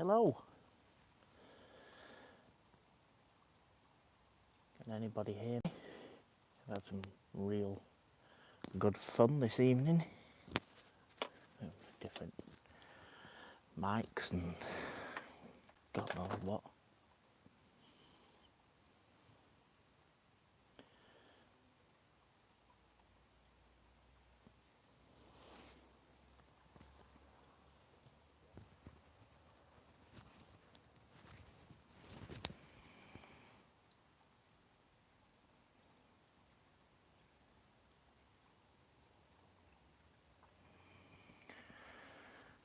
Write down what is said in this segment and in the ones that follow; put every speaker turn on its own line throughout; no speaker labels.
hello. Can anybody hear me? I've had some real good fun this evening. Different mics and God knows what.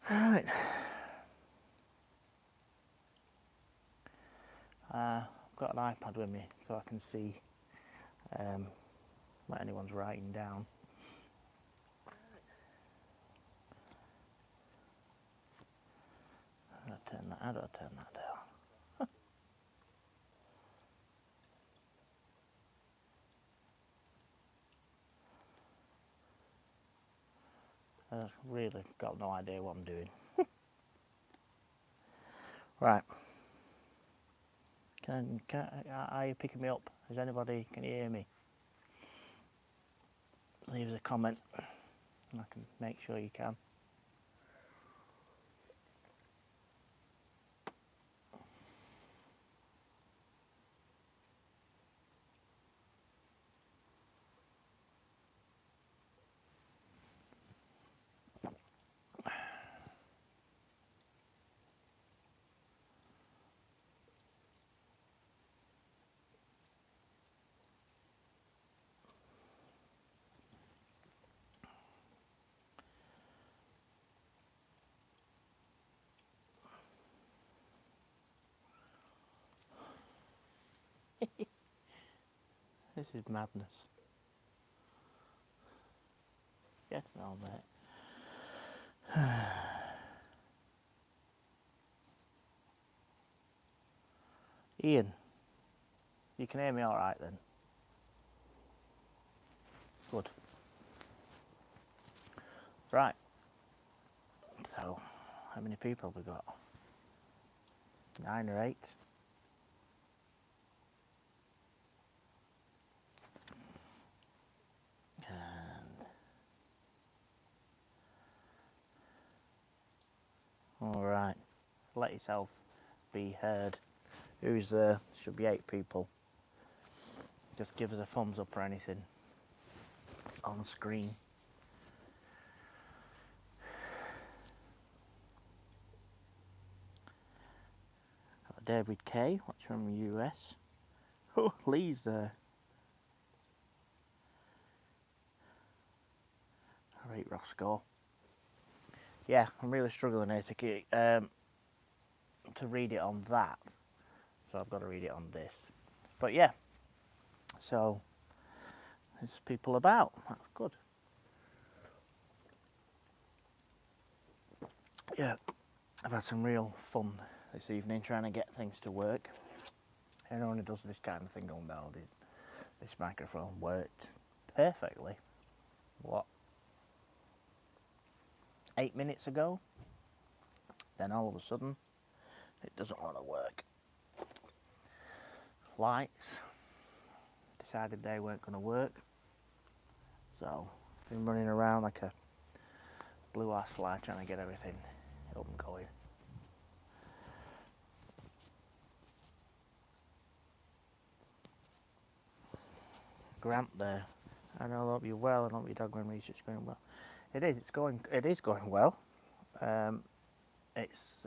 Right. I've got an iPad with me so I can see what anyone's writing down. How do I turn that down? I've really got no idea what I'm doing. Right. Are you picking me up? Is anybody, can you hear me? Leave us a comment and I can make sure you can. This is madness. Yes, no, mate. Ian, you can hear me all right then? Good. Right. So, how many people have we got? 9 or 8? And all right. Let yourself be heard. Who's there? Should be 8 people. Just give us a thumbs up or anything on screen. Got David K, watching from the US. Oh, Lee's there. Alright, Roscoe. Yeah, I'm really struggling here to read it on that. So I've got to read it on this. But yeah, so there's people about. That's good. Yeah, I've had some real fun this evening trying to get things to work. Anyone who does this kind of thing on know this microphone worked perfectly. What? 8 minutes ago? Then all of a sudden, it doesn't want to work. Lights decided they weren't going to work. So, been running around like a blue-ass fly trying to get everything up and going. Grant there. I know, I hope you're well, and I hope your Dogman research is going well. It is going well. Yes,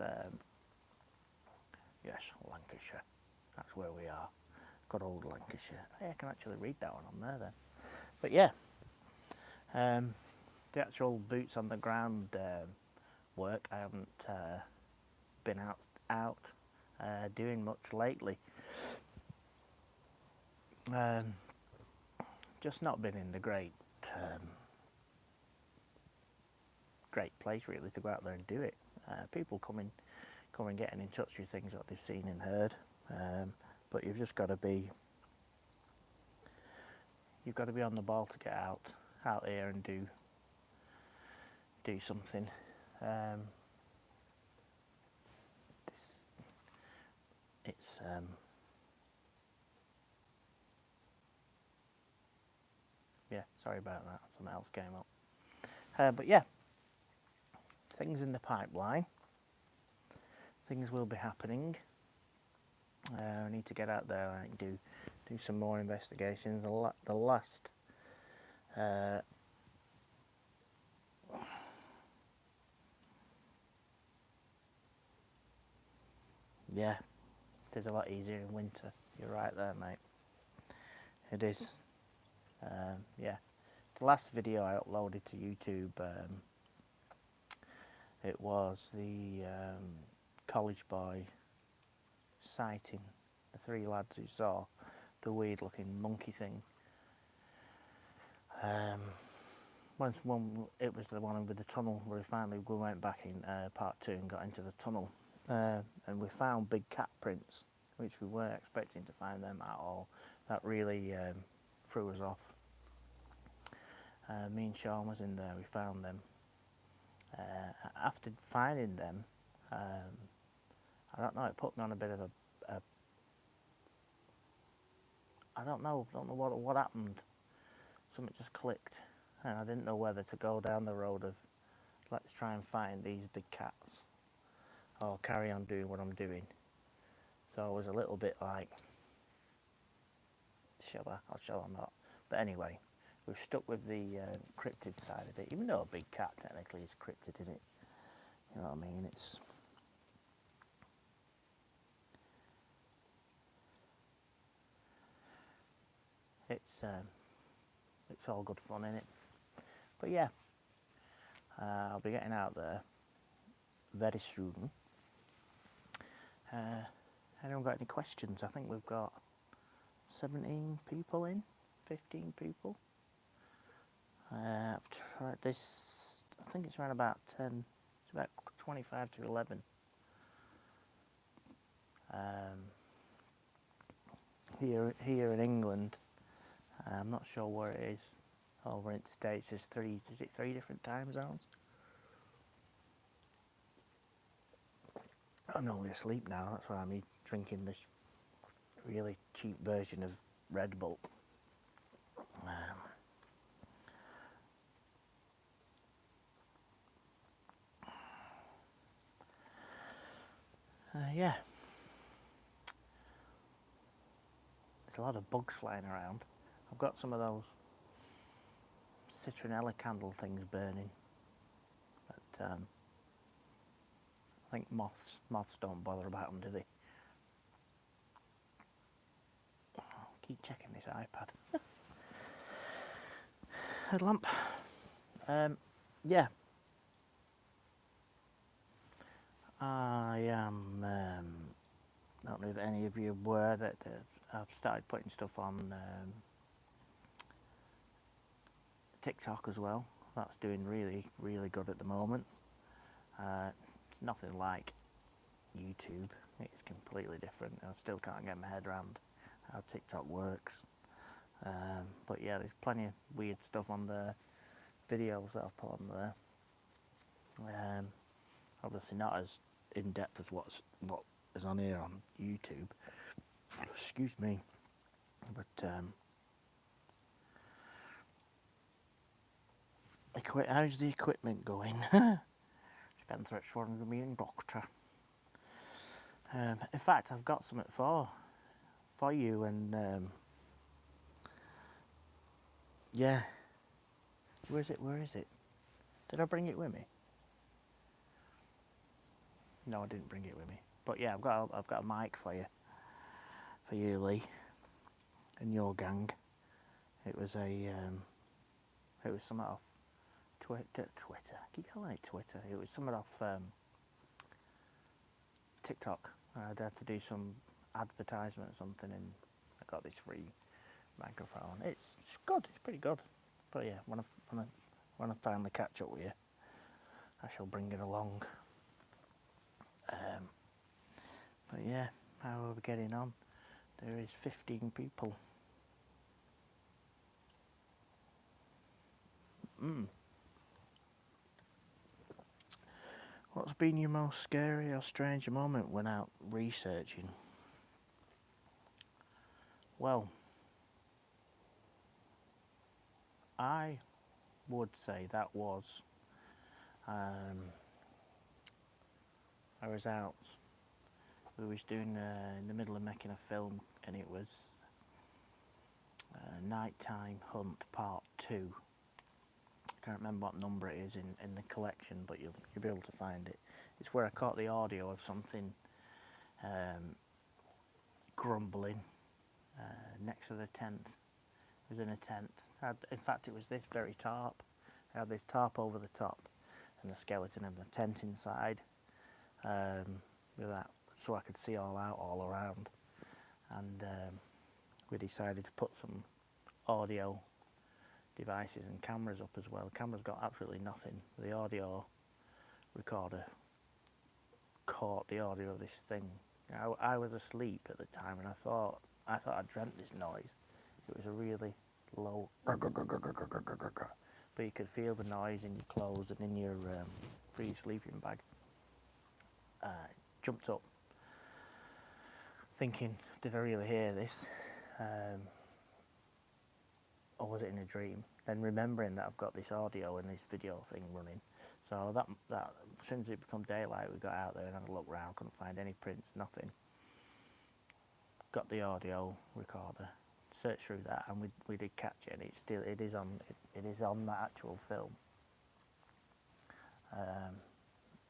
Lancashire. That's where we are. Good old Lancashire. Hey, I can actually read that one on there then. But yeah, the actual boots on the ground work, I haven't been out doing much lately. Just not been in the great place really to go out there and do it. People coming getting in touch with things that they've seen and heard, but you've just got to be on the ball to get out here and do something. This it's yeah, sorry about that, something else came up. But yeah, things in the pipeline, things will be happening. I need to get out there and do some more investigations. The last yeah, it is a lot easier in winter. You're right there, mate. It is. Yeah, the last video I uploaded to YouTube, it was the college boy sighting the 3 lads who saw the weird looking monkey thing. It was the one with the tunnel where we went back in part 2 and got into the tunnel, and we found big cat prints, which we weren't expecting to find them at all. That really threw us off. Me and Sean was in there, we found them. After finding them, I don't know, it put me on a bit of a I don't know what happened. Something just clicked, and I didn't know whether to go down the road of let's try and find these big cats or carry on doing what I'm doing. So I was a little bit like, shall I or shall I not? But anyway, we've stuck with the cryptid side of it, even though a big cat technically is cryptid, isn't it? You know what I mean? It's all good fun, innit? But yeah, I'll be getting out there very soon. Anyone got any questions? I think we've got 17 people in, 15 people. I've tried this, I think it's around about 10, it's about 25 to 11. Here in England, I'm not sure where it is. Over in the States, is it 3 different time zones? I'm only asleep now, that's why I'm drinking this really cheap version of Red Bull. Yeah. There's a lot of bugs flying around. I've got some of those citronella candle things burning. But I think moths don't bother about them, do they? Keep checking this iPad. Headlamp. Yeah. I am. I don't know if any of you are aware that I've started putting stuff on TikTok as well. That's doing really, really good at the moment. It's nothing like YouTube. It's completely different. I still can't get my head around how TikTok works. But yeah, there's plenty of weird stuff on there. Videos that I've put on there. Obviously not as in depth as what is on here on YouTube. Excuse me. But how's the equipment going? Spencer, it's one of the meeting doctor. In fact, I've got something for you, and yeah. Where is it? Did I bring it with me? No, I didn't bring it with me. But yeah, I've got a mic for you, Lee, and your gang. It was something off Twitter. I keep calling it Twitter. It was something off TikTok. I had to do some advertisement or something, and I got this free microphone. It's good. It's pretty good. But yeah, when I finally catch up with you, I shall bring it along. But yeah, how are we getting on? There is 15 people. What's been your most scary or strange moment when out researching? Well, I would say that was, I was out, we was doing, in the middle of making a film, and it was Nighttime Hunt Part 2. I can't remember what number it is in the collection, but you'll be able to find it. It's where I caught the audio of something grumbling next to the tent. It was in a tent. In fact, it was this very tarp. I had this tarp over the top and the skeleton of the tent inside, with that, so I could see all around. And we decided to put some audio devices and cameras up as well. The camera's got absolutely nothing. The audio recorder caught the audio of this thing. I was asleep at the time, and I thought I dreamt this noise. It was a really low, but you could feel the noise in your clothes and in your free sleeping bag. Jumped up, thinking, did I really hear this? Or was it in a dream? Then remembering that I've got this audio and this video thing running. So that as soon as it became daylight, we got out there and had a look round. Couldn't find any prints, nothing. Got the audio recorder, searched through that, and we did catch it. And it is on the actual film.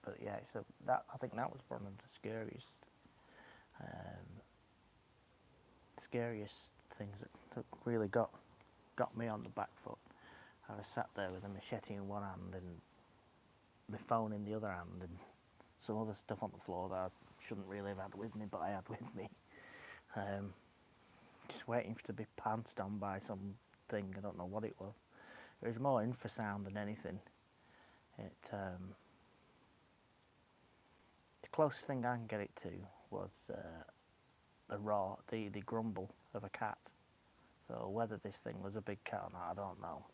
But yeah, so I think that was one of the scariest things that really got me on the back foot. I was sat there with a machete in one hand and my phone in the other hand, and some other stuff on the floor that I shouldn't really have had with me, but I had with me. Just waiting to be pounced on by something. I don't know what it was. It was more infrasound than anything. The closest thing I can get it to was the grumble of a cat. So whether this thing was a big cat or not, I don't know.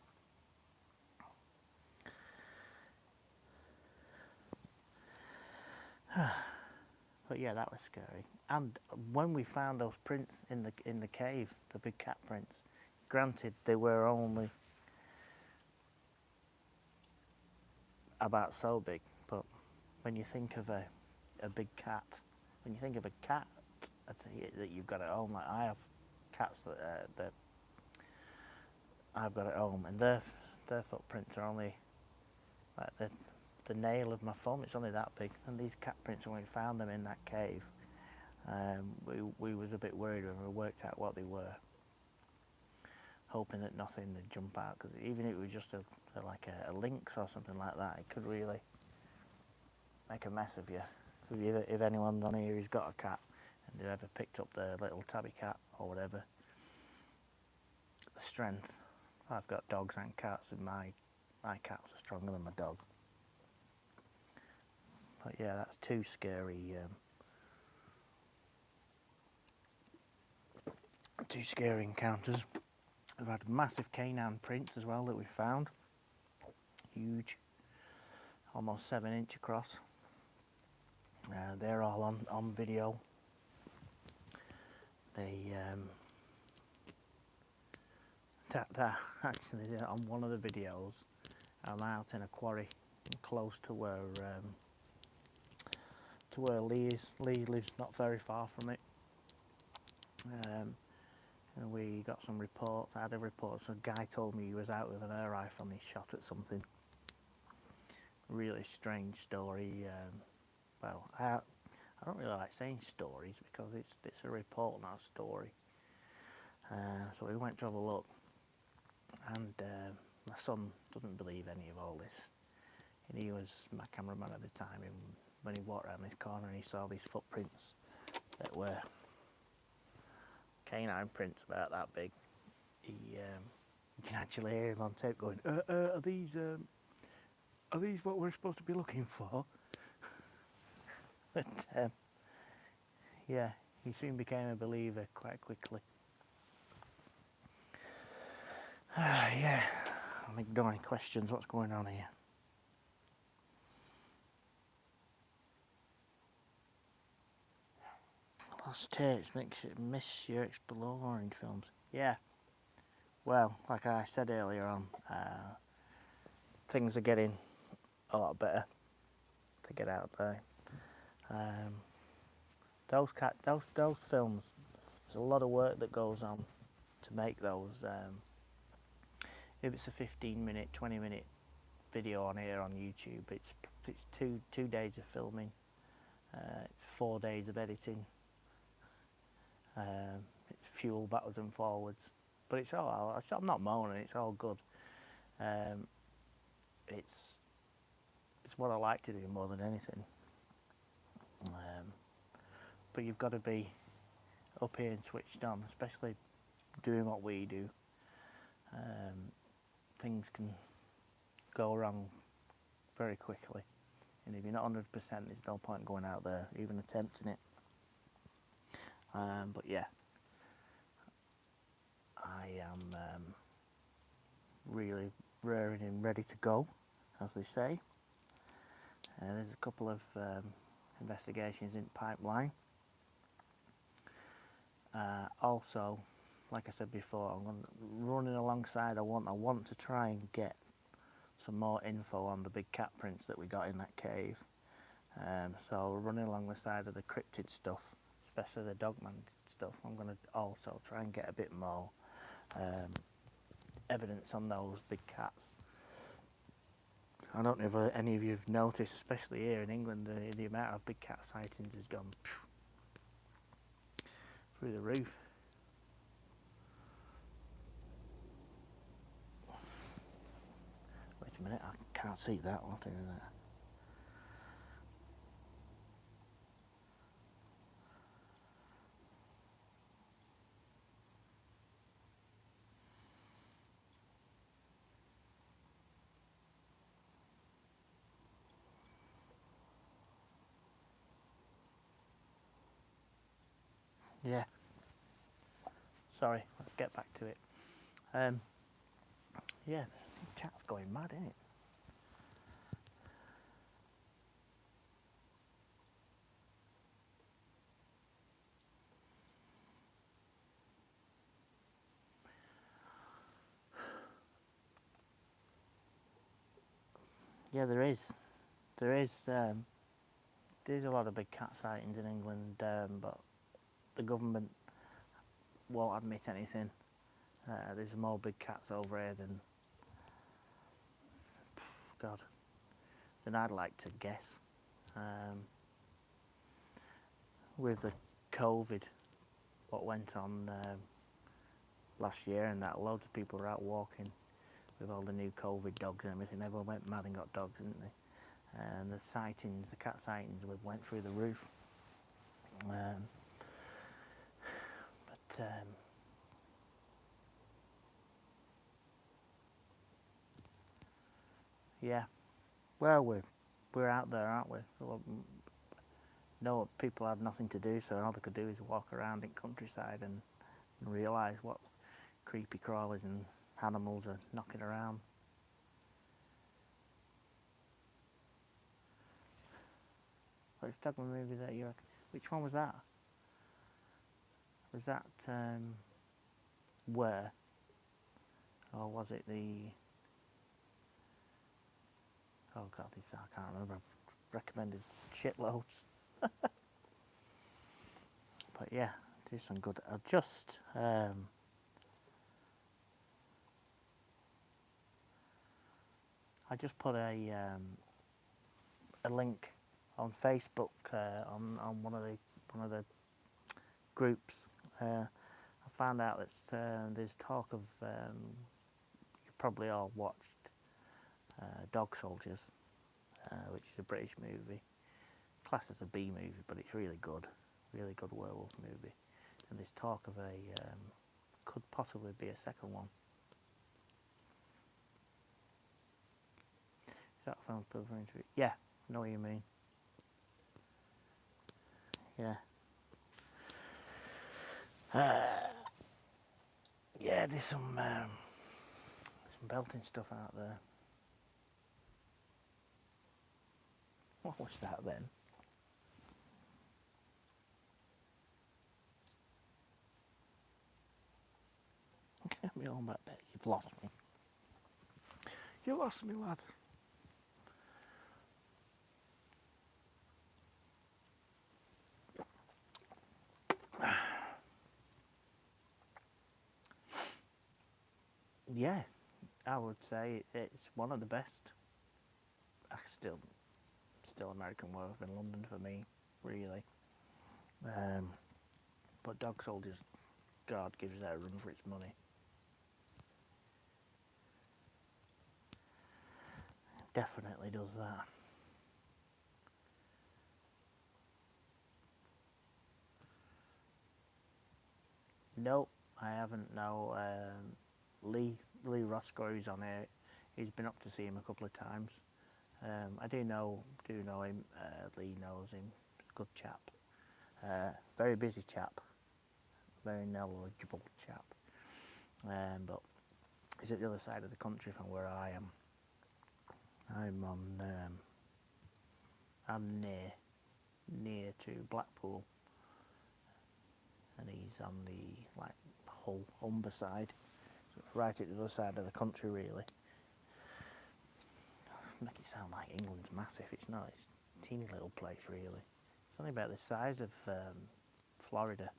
But yeah, that was scary. And when we found those prints in the cave, the big cat prints, granted they were only about so big, but when you think of a big cat, when you think of a cat that you've got at home, like I have cats that I've got at home, and their footprints are only like the nail of my thumb. It's only that big. And these cat prints, when we found them in that cave, we was a bit worried when we worked out what they were, hoping that nothing would jump out, because even if it was just like a lynx or something like that, it could really make a mess of you. If anyone on here who's got a cat and they've ever picked up their little tabby cat or whatever, the strength. I've got dogs and cats, and my cats are stronger than my dog. But yeah, that's two scary encounters. We've had massive canine prints as well that we found. Huge, almost 7 inch across. They're all on video. They actually, on one of the videos, I'm out in a quarry close to where Lee lives, not very far from it. And we got some reports. I had a report. So a guy told me he was out with an air rifle and he shot at something. Really strange story. Well, I don't really like saying stories because it's a report, not a story. So we went to have a look, and my son doesn't believe any of all this. And he was my cameraman at the time, and when he walked around this corner and he saw these footprints that were canine prints about that big, you can actually hear him on tape going, are these what we're supposed to be looking for? But yeah, he soon became a believer quite quickly. Yeah, I'm ignoring questions. What's going on here? Lost tapes makes you miss your exploring films. Yeah. Well, like I said earlier on, things are getting a lot better to get out there. Those films, there's a lot of work that goes on to make those. If it's a 15-minute, 20-minute video on here on YouTube, it's two days of filming, it's 4 days of editing, it's fuel backwards and forwards. But it's all. I'm not moaning. It's all good. It's what I like to do more than anything. But you've got to be up here and switched on, especially doing what we do. Things can go wrong very quickly, and if you're not 100%, there's no point going out there even attempting it. But yeah, I am really raring and ready to go, as they say. There's a couple of investigations in pipeline. Also, like I said before, running alongside. I want to try and get some more info on the big cat prints that we got in that cave. So running along the side of the cryptid stuff, especially the Dogman stuff, I'm going to also try and get a bit more evidence on those big cats. I don't know if any of you have noticed, especially here in England, the amount of big cat sightings has gone through the roof. Wait a minute, I can't see that one thing in there. Yeah. Sorry, let's get back to it. Yeah, the chat's going mad, isn't it? Yeah, there is. There's a lot of big cat sightings in England, but the government won't admit anything. There's more big cats over here than I'd like to guess. With the COVID, what went on last year, and that loads of people were out walking with all the new COVID dogs and everything. Everyone went mad and got dogs, didn't they? And the cat sightings went through the roof. Yeah, well, we're out there, aren't we? No, people had nothing to do, so all they could do is walk around in countryside and realise what creepy crawlies and animals are knocking around. Which Dogman movie that you reckon? Which one was that? Was that Where? Or was it the... Oh God, I can't remember. I've recommended shitloads. But yeah, do some good. I'll just... I just put a link on Facebook on one of the groups. I found out that there's talk of you probably all watched Dog Soldiers, which is a British movie, classed as a B movie, but it's really good werewolf movie. And there's talk of could possibly be a second one. Is that film referring to it? Yeah, I know what you mean. Yeah. Yeah, there's some belting stuff out there. What was that then? Your own black Betty. You've lost me. You lost me, lad. Yeah, I would say it's one of the best. Still American Werewolf in London for me, really. But Dog Soldiers, God gives that a run for its money. Definitely does that. Nope, I haven't. No, Lee Roscoe is on it. He's been up to see him a couple of times. I do know him. Lee knows him. Good chap. Very busy chap. Very knowledgeable chap. But he's at the other side of the country from where I am. I'm near to Blackpool, and he's on the Hull, Humber side, so right at the other side of the country, really. Make it sound like England's massive. It's not. It's a teeny little place, really. It's only about the size of Florida.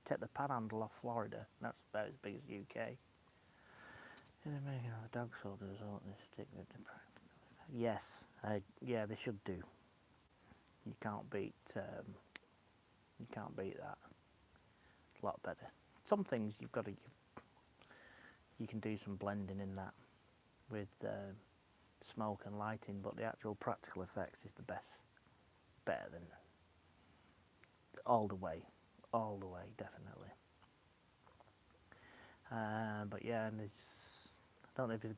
Take the panhandle off Florida, and that's about as big as the UK. They're making a Dog Soldier resort and stick with the practical. Yes, yeah, they should do. You can't beat that. It's a lot better. Some things you've got to give. You can do some blending in that with smoke and lighting, but the actual practical effects is the best. Better than all the way, definitely. But yeah, and there's, I don't know if you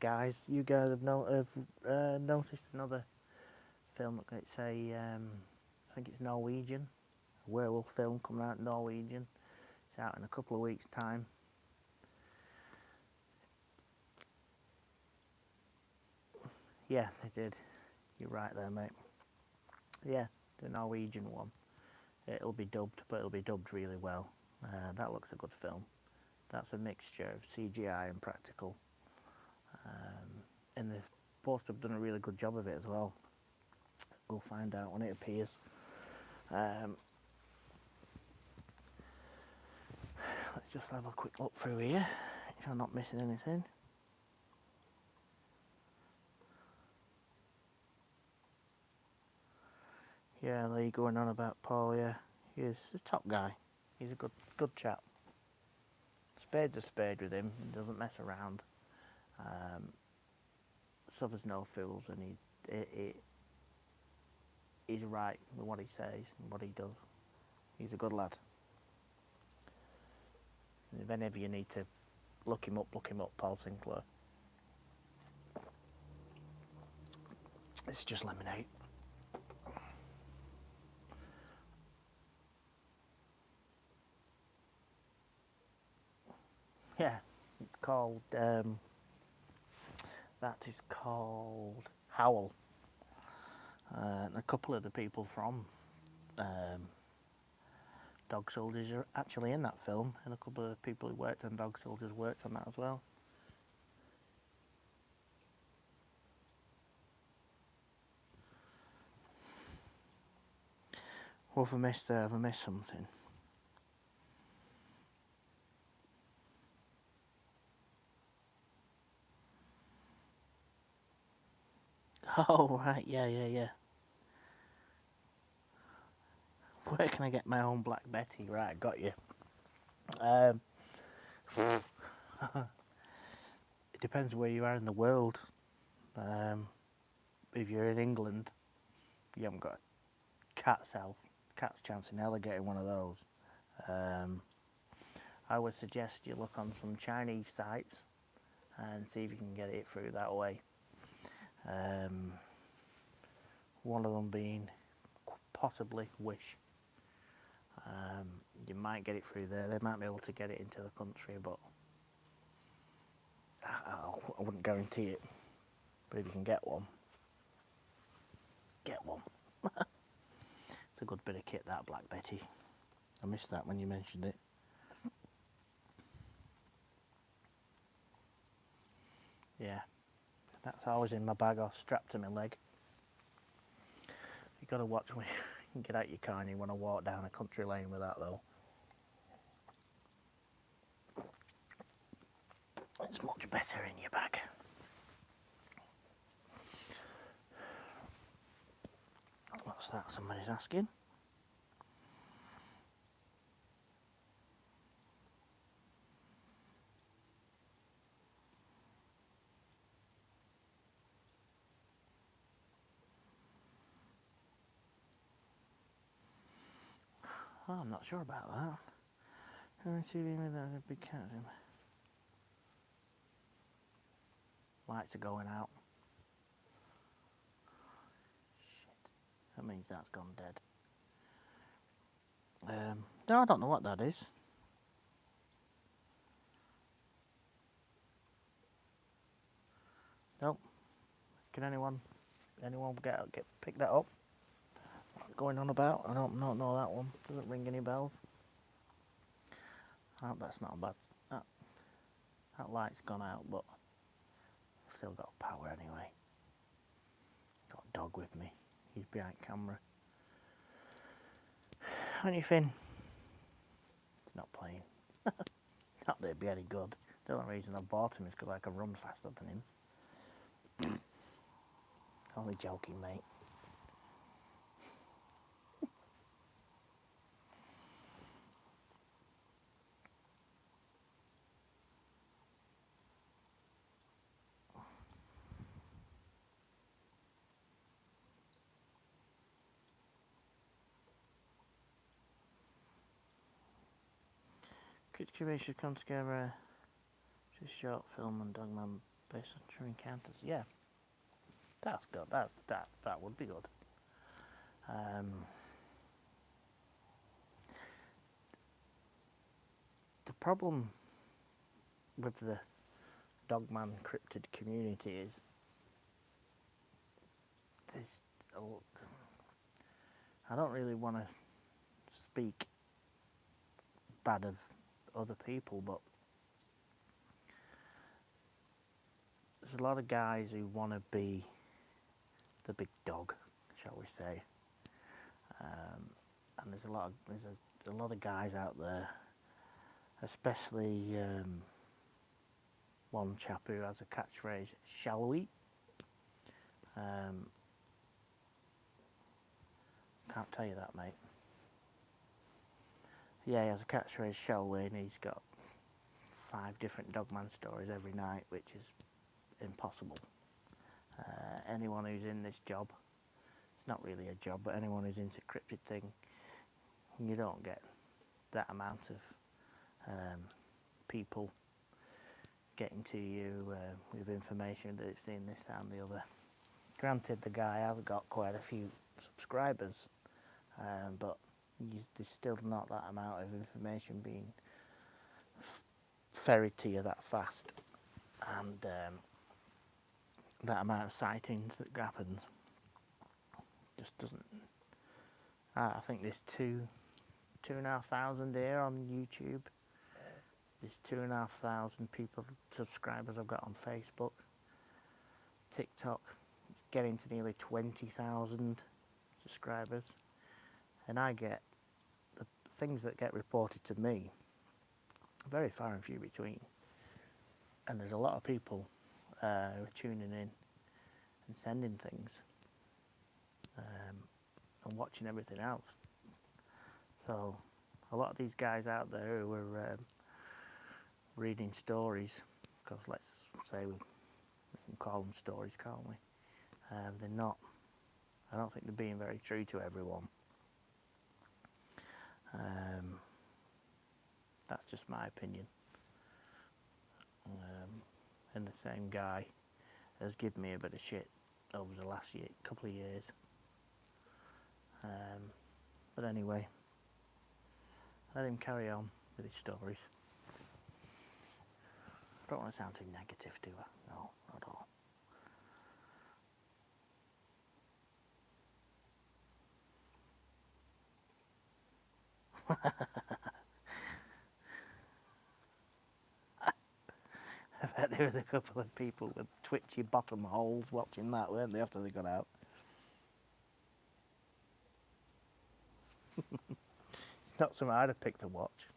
guys have noticed another film. It's I think it's Norwegian, a werewolf film coming out in Norwegian. It's out in a couple of weeks' time. Yeah, they did. You're right there, mate. Yeah, the Norwegian one. It'll be dubbed, but it'll be dubbed really well. That looks a good film. That's a mixture of CGI and practical. And the poster have done a really good job of it as well. We'll find out when it appears. Let's just have a quick look through here, if I'm not missing anything. Yeah, Lee going on about Paul, yeah. He's the top guy. He's a good chap. Spade's a spade with him. He doesn't mess around. Suffers no fools, and he's right with what he says and what he does. He's a good lad. And if any of you need to look him up, Paul Sinclair. It's just lemonade. Yeah, it's called, that is called Howl. And a couple of the people from Dog Soldiers are actually in that film, and a couple of the people who worked on Dog Soldiers worked on that as well. What have I missed there? Have I missed something? Oh, right, yeah. Where can I get my own Black Betty? Right, got you. It depends where you are in the world. If you're in England, you haven't got a cat's chance in hell of getting one of those. I would suggest you look on some Chinese sites and see if you can get it through that way. One of them being possibly Wish. You might get it through there. They might be able to get it into the country, but I wouldn't guarantee it. But if you can get one, get one. It's a good bit of kit, that Black Betty. I missed that when you mentioned it. Yeah, that's always in my bag or strapped to my leg. You've got to watch when you get out your car and you want to walk down a country lane with that though. It's much better in your bag. What's that somebody's asking? Oh, I'm not sure about that. Lights are going out. Shit. That means that's gone dead. No, I don't know what that is. Nope. Can anyone get pick that up? What's going on about? I don't know that one. Doesn't ring any bells. Oh, that's not bad. That light's gone out, but I've still got power anyway. Got a dog with me. He's behind camera. Aren't you, Finn? He's not playing. Not that it'd be any good. The only reason I bought him is because I can run faster than him. Only joking, mate. Cryptid should come together. Just short film and Dogman based on true encounters. Yeah, that's good. That would be good. The problem with the Dogman Cryptid community is I don't really want to speak bad of other people, but there's a lot of guys who want to be the big dog, shall we say, and there's a lot of guys out there, especially one chap who has a catchphrase, "Shall we?" Can't tell you that, mate. Yeah, he has a catchphrase, "Shall we?" and he's got 5 different Dogman stories every night, which is impossible. Anyone who's in this job, it's not really a job, but anyone who's into cryptid thing, you don't get that amount of people getting to you with information that they've seen this, that and the other. Granted, the guy has got quite a few subscribers, but there's still not that amount of information being ferried to you that fast, and that amount of sightings that happens just doesn't. I think there's 2,500 here on YouTube. There's 2,500 people, subscribers I've got on Facebook. TikTok, it's getting to nearly 20,000 subscribers, and I get the things that get reported to me very far and few between, and there's a lot of people who are tuning in and sending things and watching everything else. So a lot of these guys out there who are reading stories, because let's say we can call them stories, can't we? They're not. I don't think they're being very true to everyone. That's just my opinion. And the same guy has given me a bit of shit over the last couple of years. But anyway, let him carry on with his stories. I don't want to sound too negative, do I? No, not at all. I bet they there was a couple of people with twitchy bottom holes watching that, weren't they, after they got out? It's not something I'd have picked to watch.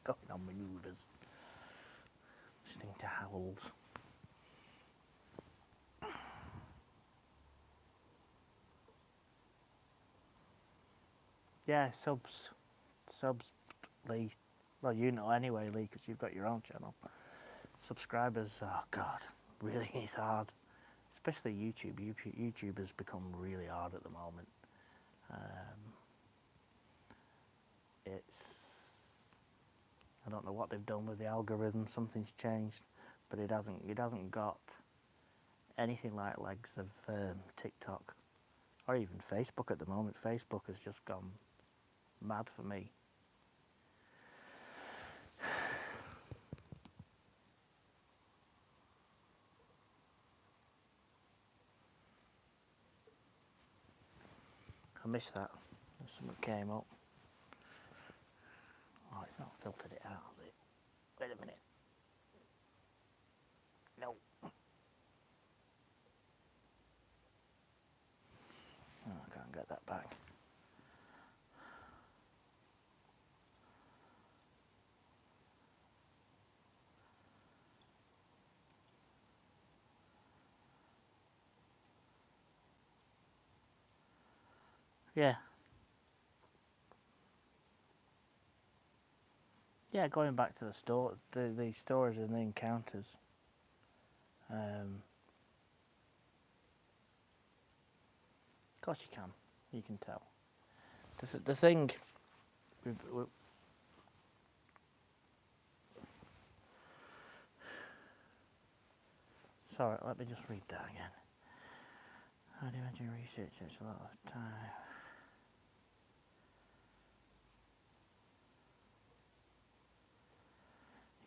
Going on manoeuvres. Listening to howls. Yeah, subs, Lee. Well, you know anyway, Lee, because you've got your own channel. Subscribers, oh God, really is hard. Especially YouTube. YouTube has become really hard at the moment. I don't know what they've done with the algorithm. Something's changed, but it hasn't got anything like legs of TikTok or even Facebook at the moment. Facebook has just gone mad for me. I missed that. Something came up. Oh, it's not filtered it out, has it? Wait a minute. No. Oh, I can't get that back. Yeah. Yeah, going back to the stories and the encounters. Of course you can. You can tell. The thing... Sorry, let me just read that again. I'd imagine research takes a lot of time.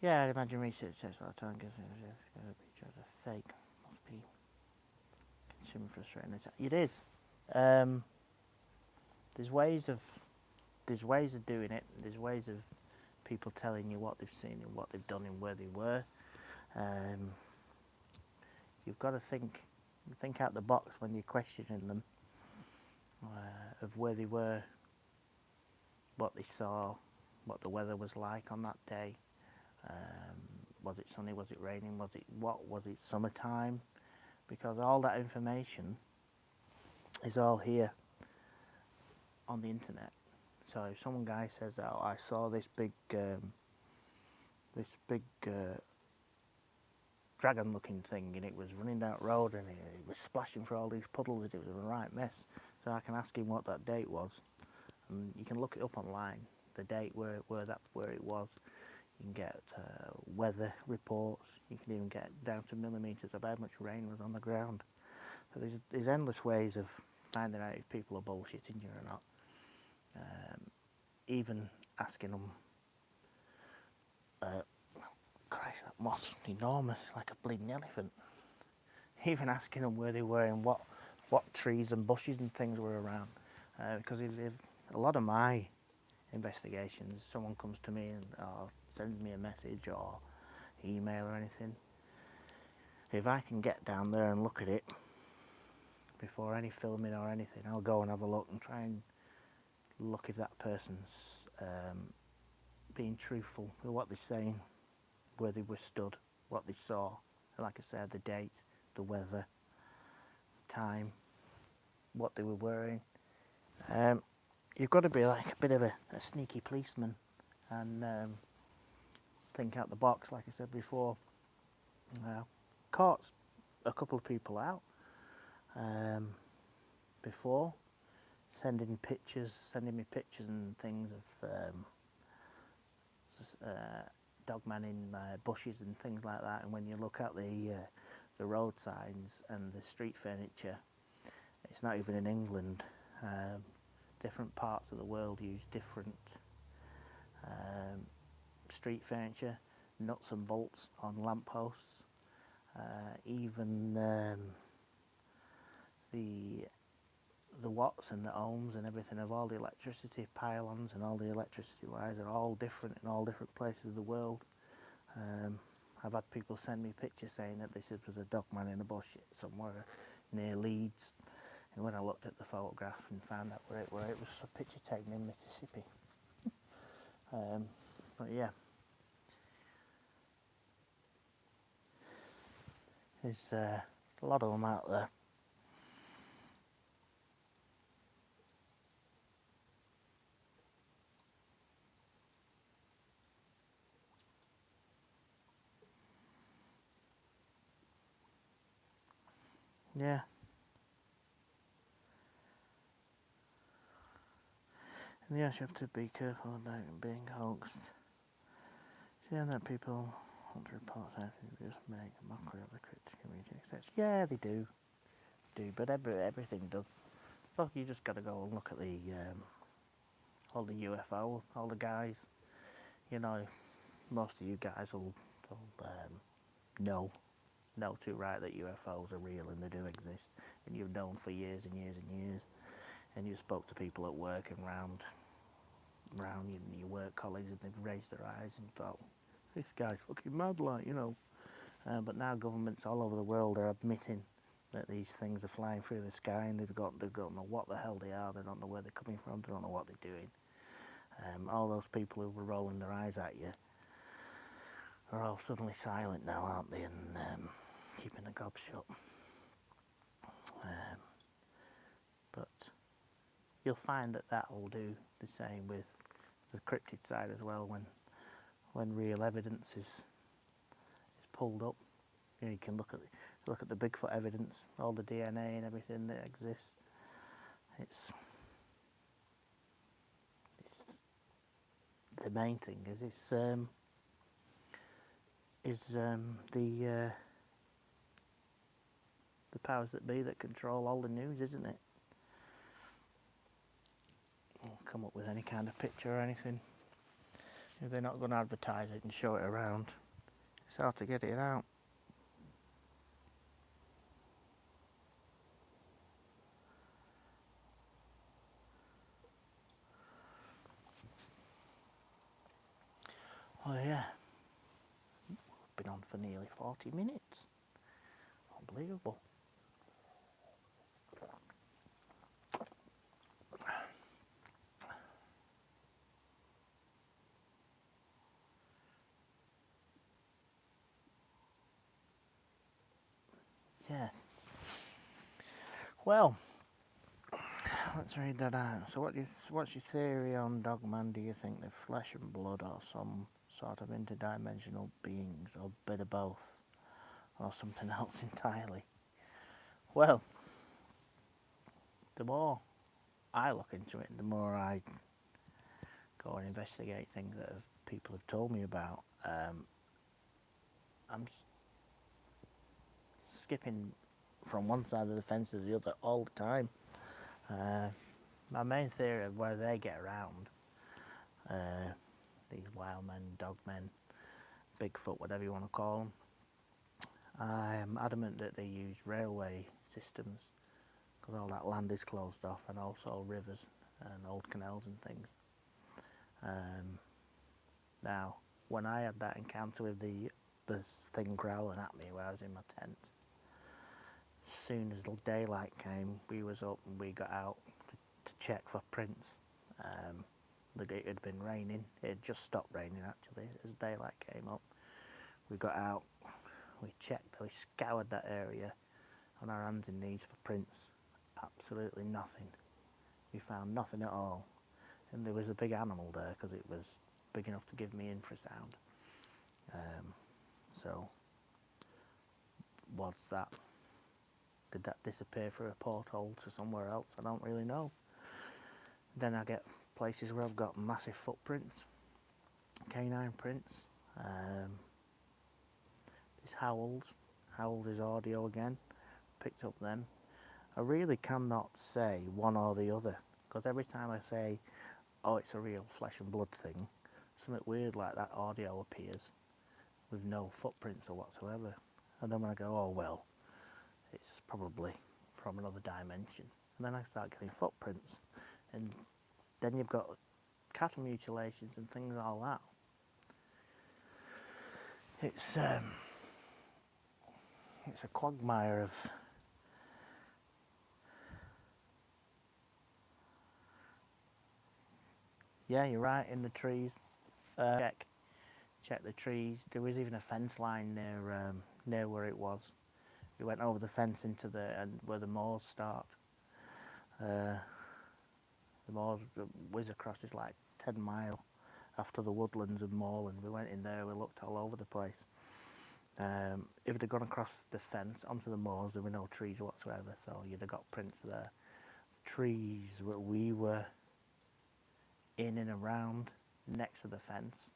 Yeah, I'd imagine research takes a lot of time. Gives me a fake. Must be consuming frustrating. It is. There's ways of doing it. There's ways of people telling you what they've seen and what they've done and where they were. You've got to think out the box when you're questioning them of where they were, what they saw, what the weather was like on that day. Was it sunny? Was it raining? Was it summertime? Because all that information is all here on the internet. So if some guy says, "Oh, I saw this big dragon-looking thing, and it was running down the road, and it was splashing through all these puddles. It was a right mess." So I can ask him what that date was, and you can look it up online. The date where it was. You can get weather reports. You can even get down to millimetres of how much rain was on the ground. So there's endless ways of finding out if people are bullshitting you or not. Even asking them, Christ, that moth's enormous, like a bleeding elephant. Even asking them where they were and what trees and bushes and things were around. Because if a lot of my investigations, someone comes to me and sends me a message or email or anything, if I can get down there and look at it before any filming or anything, I'll go and have a look and try and look if that person's being truthful with what they're saying, where they were stood, what they saw, like I said, the date, the weather, the time, what they were wearing. You've got to be like a bit of a sneaky policeman and think out the box, like I said before. Caught a couple of people out before, sending me pictures and things of Dogman in bushes and things like that. And when you look at the road signs and the street furniture, it's not even in England. Different parts of the world use different street furniture, nuts and bolts on lampposts, even the watts and the ohms and everything of all the electricity pylons and all the electricity wires are all different in all different places of the world. I've had people send me pictures saying that this was a dogman in a bush somewhere near Leeds. And when I looked at the photograph and found out where it was a picture taken in Mississippi. But yeah, there's a lot of them out there. Yeah. And yes, you have to be careful about being hoaxed. Seeing that people want to report anything, just make a mockery of the cryptid community, etc. Yeah, they do, but everything does. Look, you just got to go and look at the all the UFO, all the guys. You know, most of you guys will know too right that UFOs are real and they do exist, and you've known for years and years and years, and you spoke to people at work and round your work colleagues, and they've raised their eyes and thought, this guy's fucking mad, like, you know. But now governments all over the world are admitting that these things are flying through the sky, and they don't know what the hell they are, they don't know where they're coming from, they don't know what they're doing. All those people who were rolling their eyes at you are all suddenly silent now, aren't they, and keeping the gob shut. But you'll find that will do the same with the cryptid side as well. When real evidence is pulled up, you know, you can look at the Bigfoot evidence, all the DNA and everything that exists. It's the main thing is the powers that be that control all the news, isn't it? Come up with any kind of picture or anything. If they're not going to advertise it and show it around, it's hard to get it out. Oh yeah, been on for nearly 40 minutes. Unbelievable. Yeah. Well, let's read that out. So what's your theory on Dogman? Do you think they're flesh and blood, or some sort of interdimensional beings, or a bit of both, or something else entirely? Well, the more I look into it, the more I go and investigate things that people have told me about. I'm skipping from one side of the fence to the other all the time. My main theory of where they get around, these wild men, dogmen, Bigfoot, whatever you want to call them, I am adamant that they use railway systems, because all that land is closed off, and also rivers and old canals and things. Now, when I had that encounter with the thing growling at me where I was in my tent, as soon as the daylight came, we was up and we got out to check for prints. It had been raining. It had just stopped raining actually as daylight came up. We got out, we checked, we scoured that area on our hands and knees for prints. Absolutely nothing. We found nothing at all. And there was a big animal there because it was big enough to give me infrasound. So, what's that? Did that disappear through a porthole to somewhere else? I don't really know. Then I get places where I've got massive footprints, canine prints. These howls is audio again, picked up then. I really cannot say one or the other, because every time I say, oh, it's a real flesh and blood thing, something weird like that audio appears with no footprints or whatsoever. And then when I go, oh well, it's probably from another dimension. And then I start getting footprints. And then you've got cattle mutilations and things like that. It's a quagmire of yeah, you're right, in the trees. Check the trees. There was even a fence line near where it was. We went over the fence into where the moors start. The moors whiz across. It's like 10 mile after the woodlands and moorland. We went in there. We looked all over the place. If they'd gone across the fence onto the moors, there were no trees whatsoever. So you'd have got prints there. The trees where we were in and around next to the fence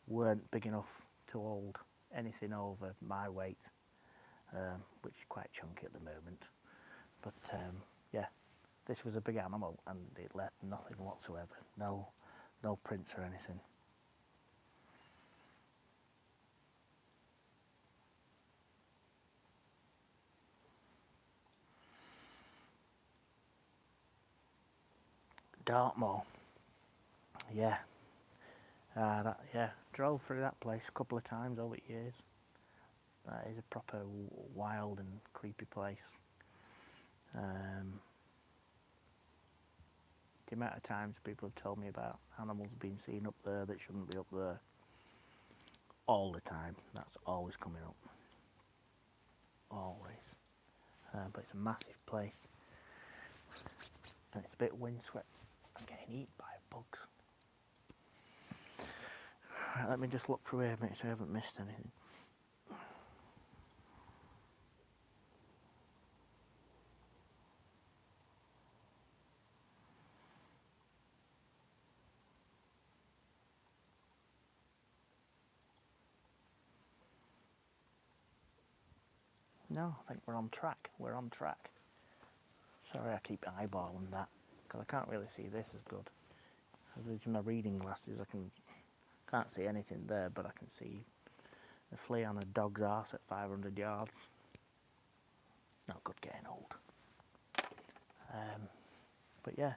weren't big enough to hold anything over my weight, which is quite chunky at the moment. But yeah, this was a big animal and it left nothing whatsoever. No prints or anything. Dartmoor. Yeah. Drove through that place a couple of times over the years. That is a proper wild and creepy place. The amount of times people have told me about animals being seen up there that shouldn't be up there. All the time. That's always coming up. Always. But it's a massive place. And it's a bit windswept. I'm getting eaten by bugs. Right, let me just look through here, make sure I haven't missed anything. No, I think we're on track. We're on track. Sorry, I keep eyeballing that because I can't really see this as good. With my reading glasses, I can't see anything there, but I can see the flea on a dog's arse at 500 yards. It's not good getting old. But yeah,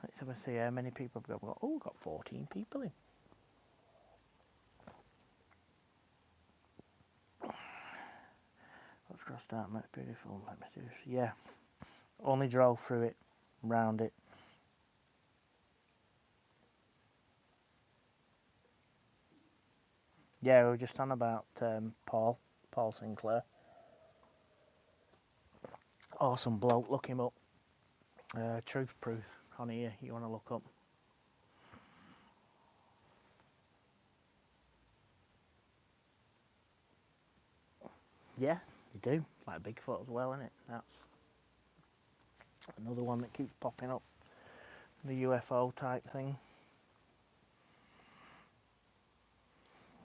let's have a see how many people have got. Oh, we've got 14 people in. Let's cross that. That's beautiful. Let me do this. Yeah, only drove through it, round it. Yeah, we were just on about Paul Sinclair. Awesome bloke, look him up. Truth Proof on here, you want to look up. Yeah, you do. It's like Bigfoot as well, isn't it? That's another one that keeps popping up. The UFO type thing.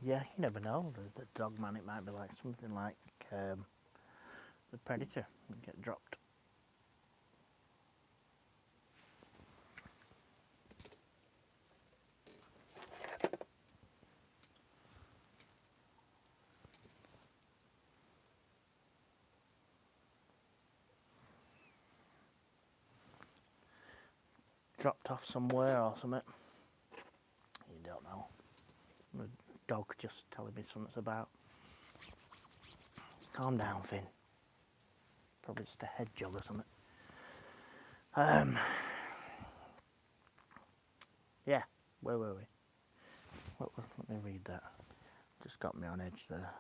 Yeah, you never know. The Dogman, it might be like something like the Predator and get dropped. Dropped off somewhere or something. You don't know. The dog just telling me something about. Calm down, Finn. Probably just a hedgehog or something. Yeah, where were we? Let me read that. Just got me on edge there.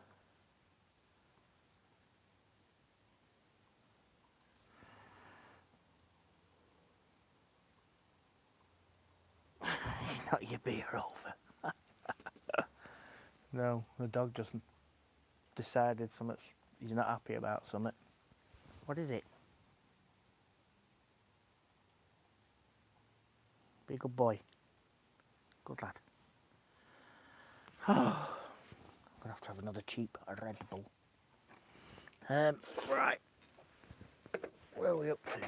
Not your beer over. No, the dog just decided he's not happy about something. What is it? Be a good boy. Good lad. I'm gonna have to have another cheap Red Bull. Right. Where are we up to?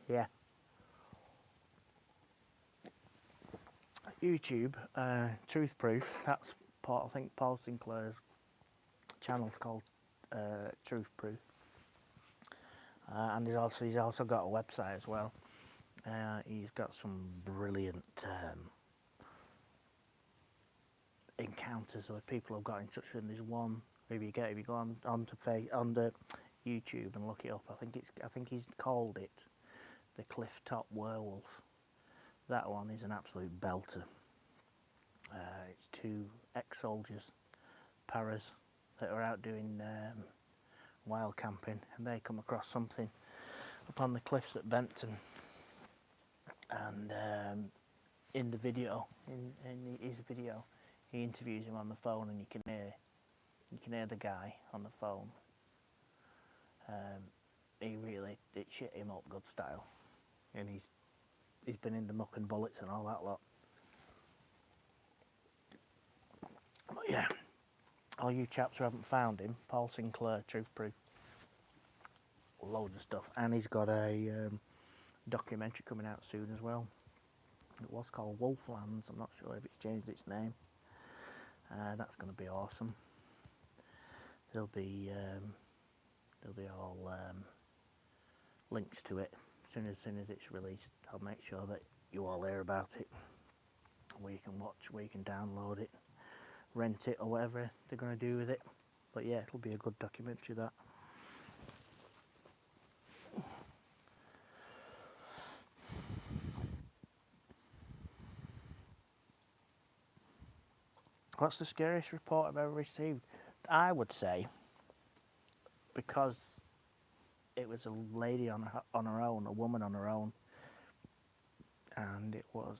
Yeah. YouTube, Truth Proof. That's I think Paul Sinclair's channel's called Truth Proof. And he's also got a website as well. He's got some brilliant encounters where people have got in touch with him. There's one if you go on the YouTube and look it up. I think he's called it the Cliff Top Werewolf. That one is an absolute belter. It's two ex-soldiers, paras, that are out doing wild camping, and they come across something up on the cliffs at Benton. And in the video, in his video, he interviews him on the phone, and you can hear the guy on the phone. It shit him up good style, and he's been in the muck and bullets and all that lot. But yeah, all you chaps who haven't found him, Paul Sinclair, Truth Proof, loads of stuff, and he's got a documentary coming out soon as well. It was called Wolflands. I'm not sure if it's changed its name. That's going to be awesome. There'll be all links to it as soon as it's released. I'll make sure that you all hear about it, where you can watch, where you can download it, rent it, or whatever they're going to do with it. But yeah, it'll be a good documentary, that. What's the scariest report I've ever received? I would say, because it was a lady on her own, a woman on her own, and it was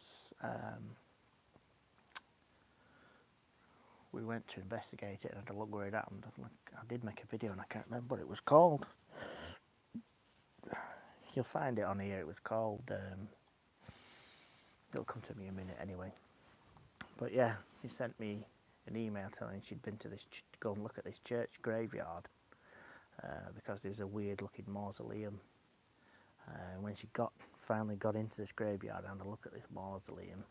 we went to investigate it and had to look where it happened. I did make a video and I can't remember what it was called. You'll find it on here. It was called it'll come to me in a minute anyway. But yeah, she sent me an email telling she'd been to go and look at this church graveyard because there's a weird looking mausoleum. When she finally got into this graveyard and had a look at this mausoleum,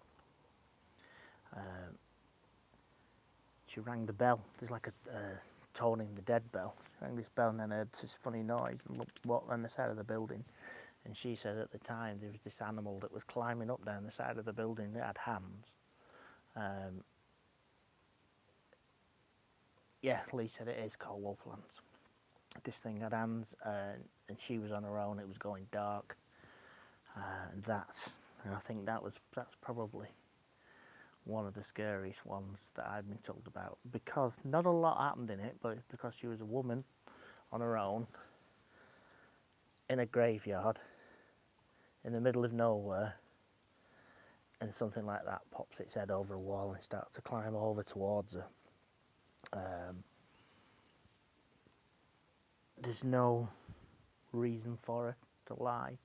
she rang the bell. There's like a toning the dead bell. She rang this bell and then heard this funny noise and walked down the side of the building. And she said at the time there was this animal that was climbing up down the side of the building that had hands. Yeah, Lee said it is called Wolflands. This thing had hands, and she was on her own. It was going dark, and I think that's probably one of the scariest ones that I've been told about, because not a lot happened in it, but it's because she was a woman on her own in a graveyard in the middle of nowhere, and something like that pops its head over a wall and starts to climb over towards her. There's no reason for her to lie.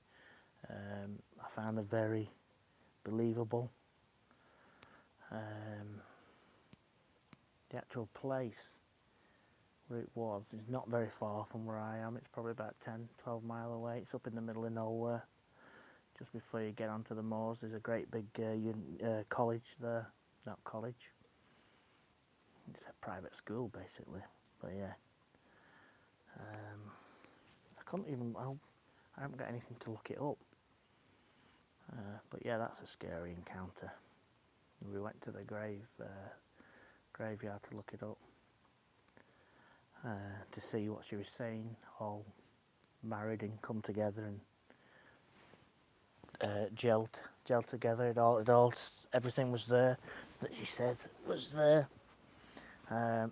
I found her very believable. The actual place where it was is not very far from where I am. It's probably about 10-12 miles away. It's up in the middle of nowhere. Just before you get onto the moors, there's a great big college there. Not college. It's a private school, basically. But yeah. I haven't got anything to look it up. But yeah, that's a scary encounter. We went to the graveyard to look it up, to see what she was saying, all married and come together and gelled together. Everything was there that she says was there.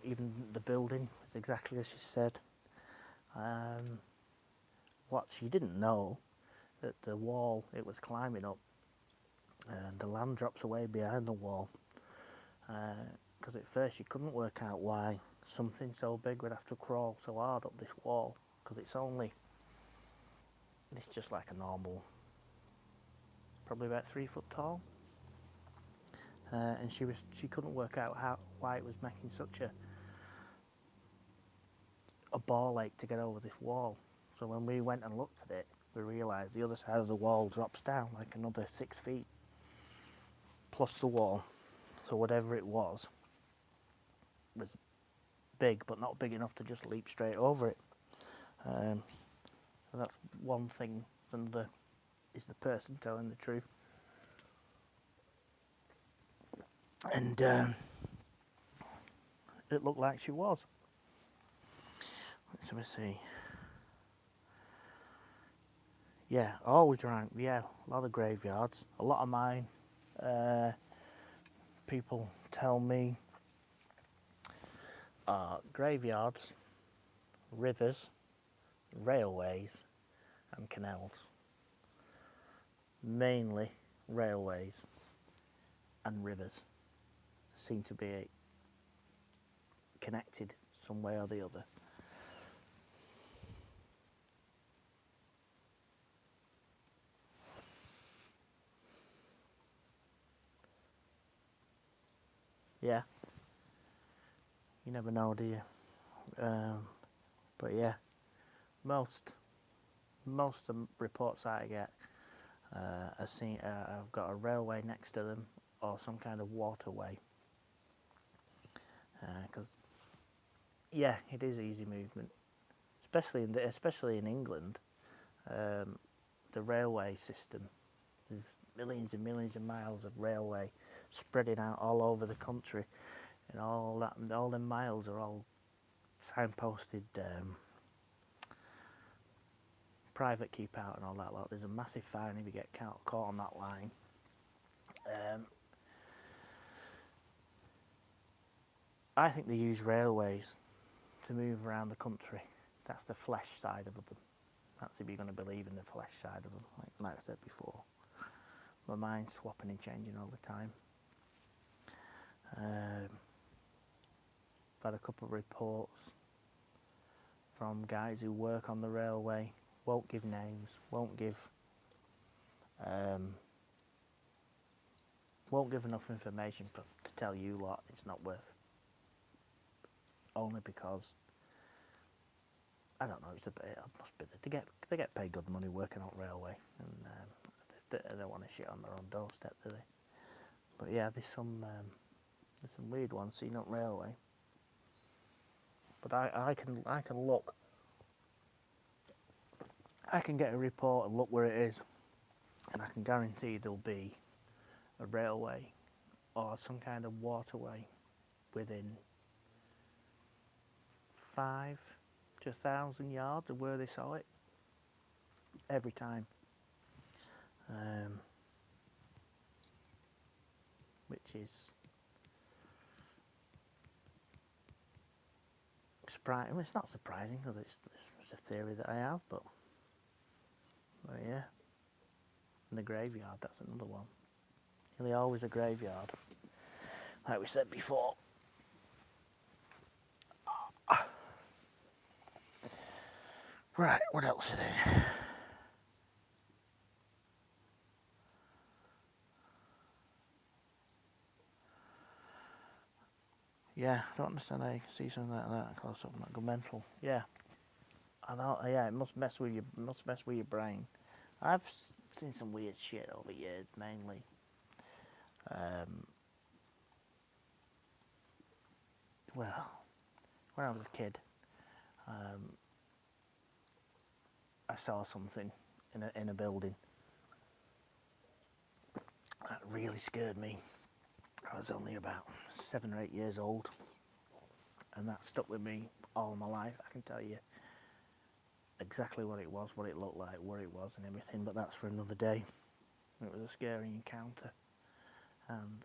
Even the building was exactly as she said. What she didn't know, that the wall it was climbing up, and the land drops away behind the wall, because at first she couldn't work out why something so big would have to crawl so hard up this wall, because it's just like a normal, probably about 3 foot tall, and she couldn't work out why it was making such a ball ache to get over this wall. So when we went and looked at it, we realised the other side of the wall drops down like another 6 feet plus the wall. So whatever it was big, but not big enough to just leap straight over it. And that's one thing. Another is the person telling the truth. And it looked like she was. Let me see. Yeah, always around. Yeah, a lot of graveyards. A lot of mine. People tell me graveyards, rivers, railways, and canals. Mainly railways and rivers seem to be connected some way or the other. Yeah, you never know, do you? But yeah, most of the reports I get I've got a railway next to them or some kind of waterway. Because yeah, it is easy movement, especially in England. The railway system, there's millions and millions of miles of railway spreading out all over the country, and all the miles are all signposted. Private keep out and all that lot. There's a massive fine if you get caught on that line. I think they use railways to move around the country. That's the flesh side of them. That's if you're going to believe in the flesh side of them, like I said before. My mind's swapping and changing all the time. I've had a couple of reports from guys who work on the railway, won't give names, won't give enough information to tell you lot it's not worth. Only because I don't know. It must be they get paid good money working on railway, and they don't want to shit on their own doorstep, do they? But yeah, there's some weird ones seen on railway. But I can look. I can get a report and look where it is, and I can guarantee there'll be a railway or some kind of waterway within 5 to 1,000 yards of where they saw it every time. Which is surprising. Well, it's not surprising because it's a theory that I have, but yeah. And the graveyard, that's another one. Nearly always a graveyard, like we said before. Right, what else is there? Yeah, I don't understand how you can see something like that close up and not go mental. Yeah, I know. Yeah, it must mess with your brain. I've seen some weird shit over the years, mainly. Well, when I was a kid, I saw something in a building that really scared me. I was only about 7 or 8 years old, and that stuck with me all my life. I can tell you exactly what it was, what it looked like, where it was, and everything. But that's for another day. It was a scary encounter, and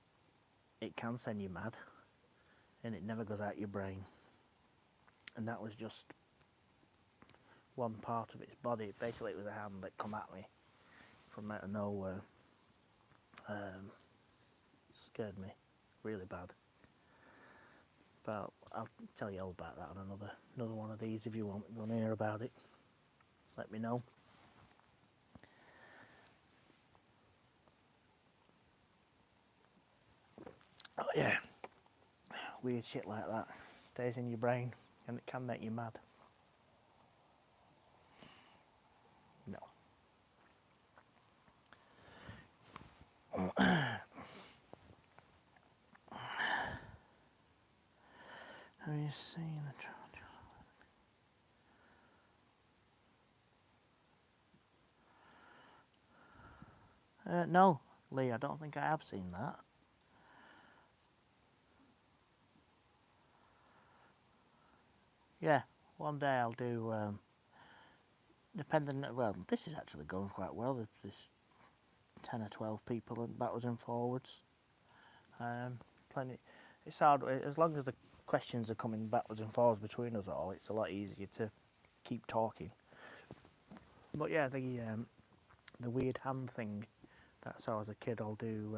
it can send you mad, and it never goes out your brain. And that was just one part of its body. Basically, it was a hand that come at me from out of nowhere. Scared me really bad. But I'll tell you all about that on another one of these if you want to hear about it. Let me know. Oh yeah, weird shit like that stays in your brain and it can make you mad. No. Have you seen the No, Lee, I don't think I have seen that. Yeah, one day I'll do, depending, well, this is actually going quite well. There's 10 or 12 people backwards and forwards. Plenty. It's hard, as long as the questions are coming backwards and forwards between us all, it's a lot easier to keep talking. But yeah, the weird hand thing that I saw as a kid, I'll do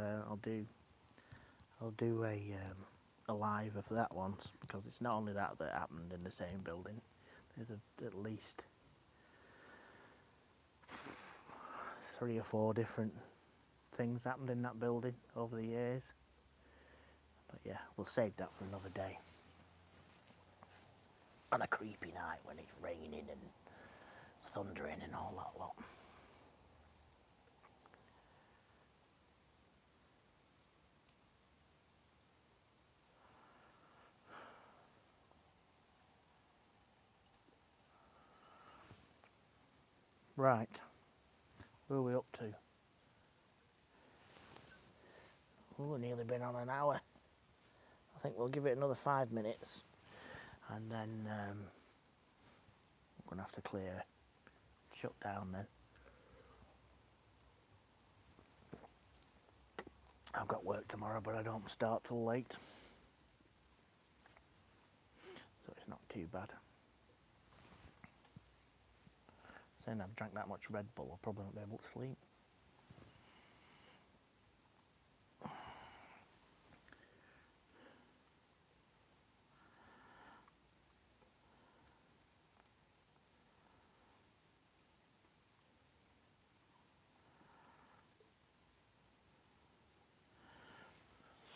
a live of that once, because it's not only that happened in the same building. There's at least 3 or 4 different things happened in that building over the years. But yeah, we'll save that for another day. On a creepy night when it's raining and thundering and all that lot. Right, where are we up to? We've nearly been on an hour. I think we'll give it another 5 minutes, and then I'm going to have to shut down then. I've got work tomorrow, but I don't start till late, so it's not too bad. Saying I've drank that much Red Bull, I'll probably not be able to sleep.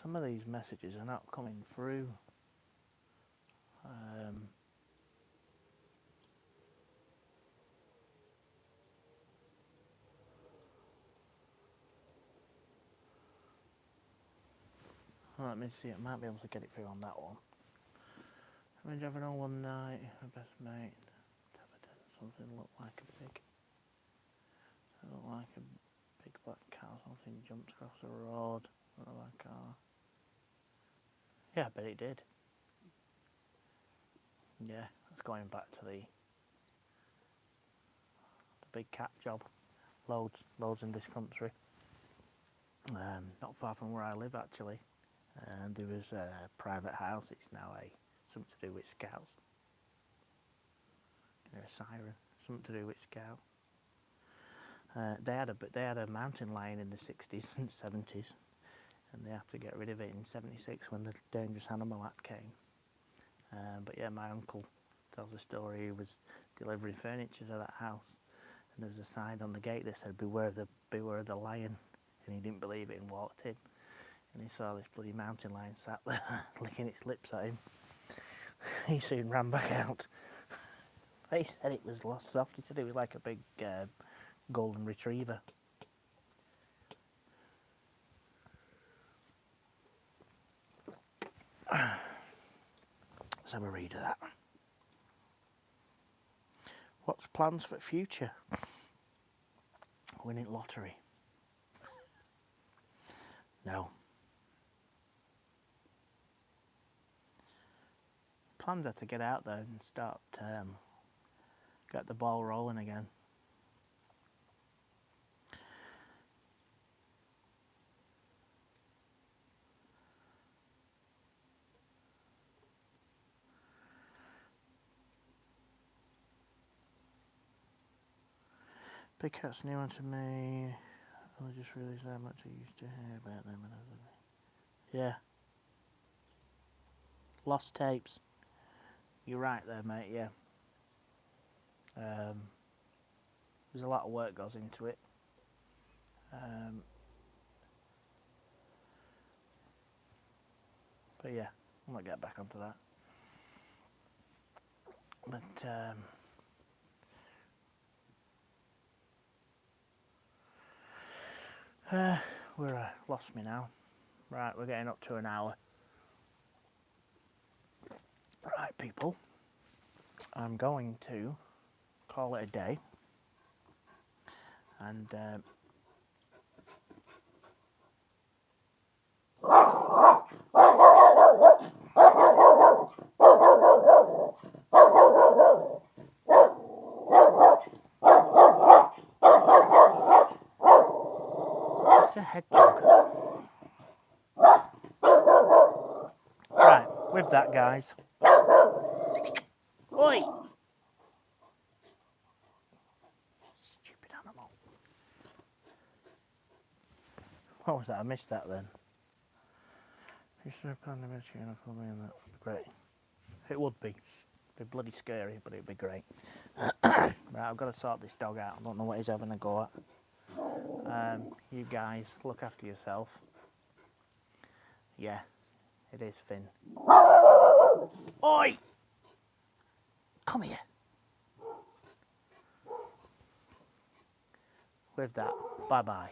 Some of these messages are not coming through. Let me see, I might be able to get it through on that one. I mean, having all one night, my best mate, something looked like a big black car, something jumped across the road, on a car. Yeah, I bet it did. Yeah, it's going back to the big cat job. Loads in this country. Not far from where I live actually. There was a private house. It's now something to do with scouts. A siren, something to do with scouts. They had a mountain lion in the 60s and 70s, and they had to get rid of it in 76 when the Dangerous Animal Act came. But yeah, my uncle tells a story. He was delivering furniture to that house, and there was a sign on the gate that said beware of the lion, and he didn't believe it and walked in, and he saw this bloody mountain lion sat there licking its lips at him. He soon ran back out. He said it was lost soft. He said it was like a big golden retriever. Let's have a read of that. What's plans for the future? Winning lottery? No. Plans are to get out there and start, get the ball rolling again. Big Cat's new one to me. I just realised how much I used to hear about them. Yeah. Lost tapes. You're right there, mate, yeah. There's a lot of work goes into it. But yeah, I might get back onto that. But we're lost me now. Right, we're getting up to an hour. Right, people, I'm going to call it a day, and It's a hedgehog. Right, with that, guys. Oi! Stupid animal. What was that? I missed that then. Great. It would be. It'd be bloody scary, but it'd be great. Right, I've got to sort this dog out. I don't know what he's having a go at. You guys, look after yourself. Yeah, it is Finn. Oi! Come here. With that, bye-bye.